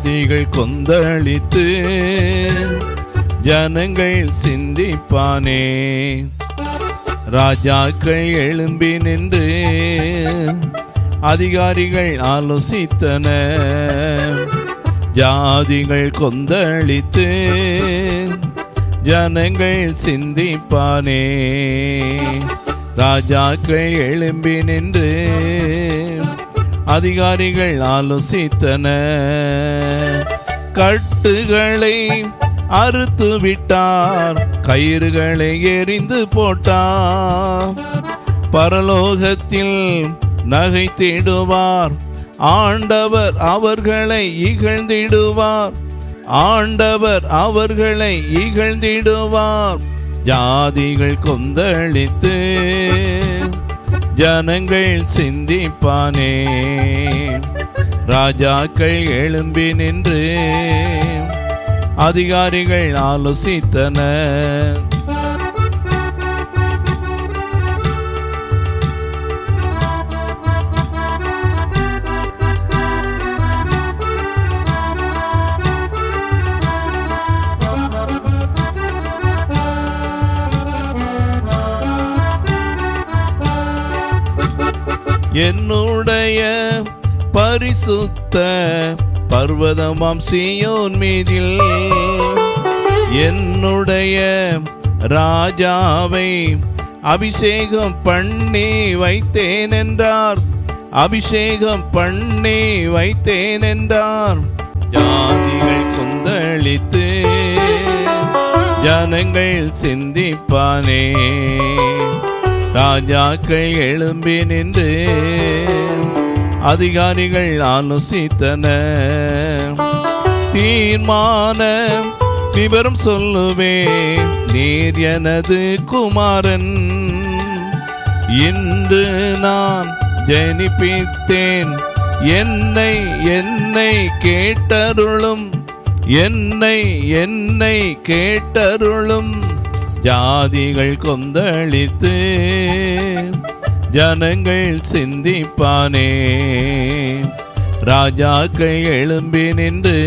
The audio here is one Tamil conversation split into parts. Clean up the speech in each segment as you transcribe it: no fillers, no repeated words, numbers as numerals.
ஜாதிகள் கொந்தளித்து ஜனங்கள் சிந்திப்பானே. ராஜாக்கள் எழும்பி நின்று அதிகாரிகள் ஆலோசித்தன. ஜாதிகள் கொந்தளித்து ஜனங்கள் சிந்திப்பானே. ராஜாக்கள் எழும்பி நின்று அதிகாரிகள் ஆலோசித்தன. கட்டுகளை அறுத்து விட்டார், கயிறுகளை எறிந்து போட்டார். பரலோகத்தில் நகைத்திடுவார், ஆண்டவர் அவர்களை இகழ்ந்திடுவார். ஆண்டவர் அவர்களை இகழ்ந்திடுவார். ஜாதிகள் கொந்தளித்து ஜனங்கள் சிந்திப்பானே. ராஜாக்கள் எழும்பி நின்று அதிகாரிகள் ஆலோசித்தன. என்னுடைய பரிசுத்த பர்வதமாம் சீயோன் மீதில் என்னுடைய ராஜாவை அபிஷேகம் பண்ணி வைத்தேன் என்றார். அபிஷேகம் பண்ணி வைத்தேன் என்றார். ஜாதிகள் கொந்தளித்து ஜனங்கள் சிந்திப்பானே. ராஜாக்கள் எழும்பி நின்று அதிகாரிகள் ஆலோசித்தன. தீர்மான விவரம் சொல்லுவேன், நீர் எனது குமாரன். இன்று நான் ஜெனிப்பித்தேன், என்னை என்னை கேட்டருளும், என்னை என்னை கேட்டருளும். ஜாதிகள் கொந்தளித்து ஜனங்கள் சிந்திப்பானே. ராஜாக்கள் எழும்பி நின்று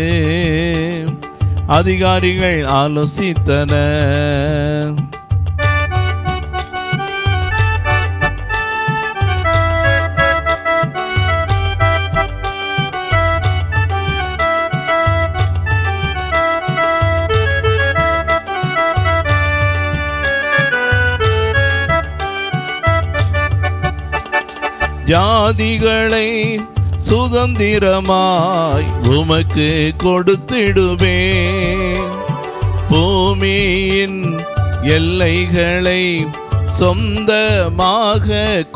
அதிகாரிகள் ஆலோசித்தன. ஜாதிகளை சுதந்திரமாய் உமக்கு கொடுத்திடுவேன். பூமியின் எல்லைகளை சொந்தமாக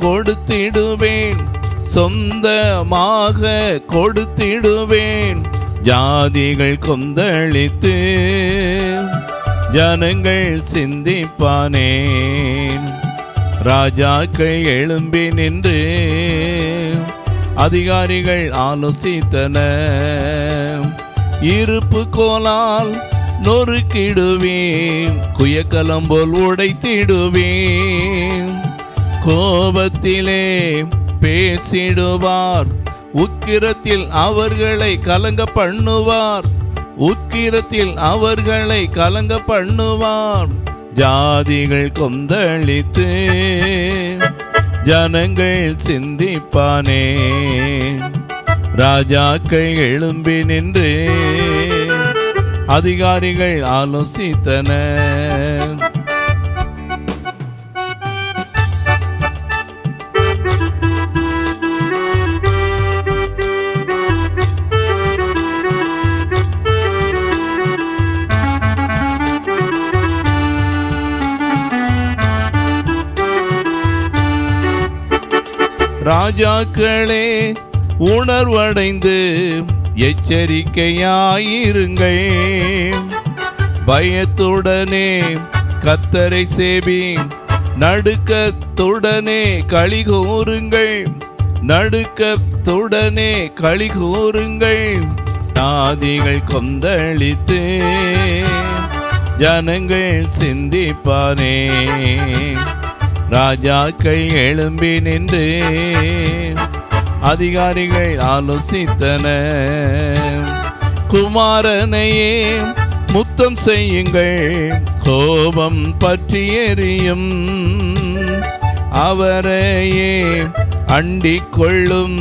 கொடுத்திடுவேன், சொந்தமாக கொடுத்திடுவேன். ஜாதிகள் கொந்தளித்து ஜனங்கள் சிந்திப்பானே. ராஜாக்கள் எழும்பி நின்று அதிகாரிகள் ஆலோசித்தன. இருப்பு கோலால் நொறுக்கிடுவேன், குயக்கலம் போல் உடைத்திடுவேன். கோபத்திலே பேசிடுவார், உக்கிரத்தில் அவர்களை கலங்க பண்ணுவார். உக்கிரத்தில் அவர்களை கலங்க பண்ணுவார். ஜாதிகள் கொந்தளித்து ஜனங்கள் சிந்திப்பானே. ராஜாக்கள் எழும்பி நின்று அதிகாரிகள் ஆலோசித்தன. ராஜாக்களே உணர்வடைந்து எச்சரிக்கையாயிருங்கள். பயத்துடனே கர்த்தரை சேவி, நடுக்கத்துடனே களி கூறுங்கள். நடுக்கத்துடனே களி கூறுங்கள். ஜாதிகள் கொந்தளித்து ஜனங்கள் சிந்திப்பானே. ராஜாக்கள் எழும்பி நின்று அதிகாரிகள் ஆலோசித்தன. குமாரனையே முத்தம் செய்யுங்கள், கோபம் பற்றி எரியும். அவரையே அண்டிக் கொள்ளும்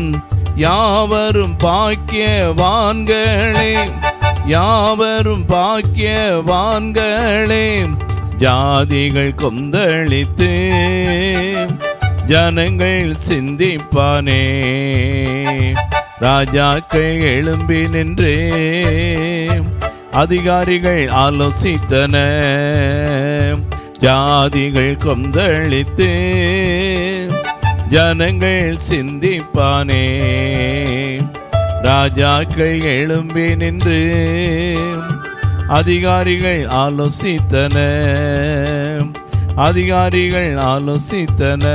யாவரும் பாக்கியவான்களே, யாவரும் பாக்கியவான்களே. ஜாதிகள் கொந்தளித்து ஜனங்கள் சிந்திப்பானே, ராஜாக்கள் எழும்பி நின்று அதிகாரிகள் ஆலோசித்தன. ஜாதிகள் கொந்தளித்து ஜனங்கள் சிந்திப்பானே, ராஜாக்கள் எழும்பி நின்று அதிகாரிகள் ஆலோசித்தன, அதிகாரிகள் ஆலோசித்தன.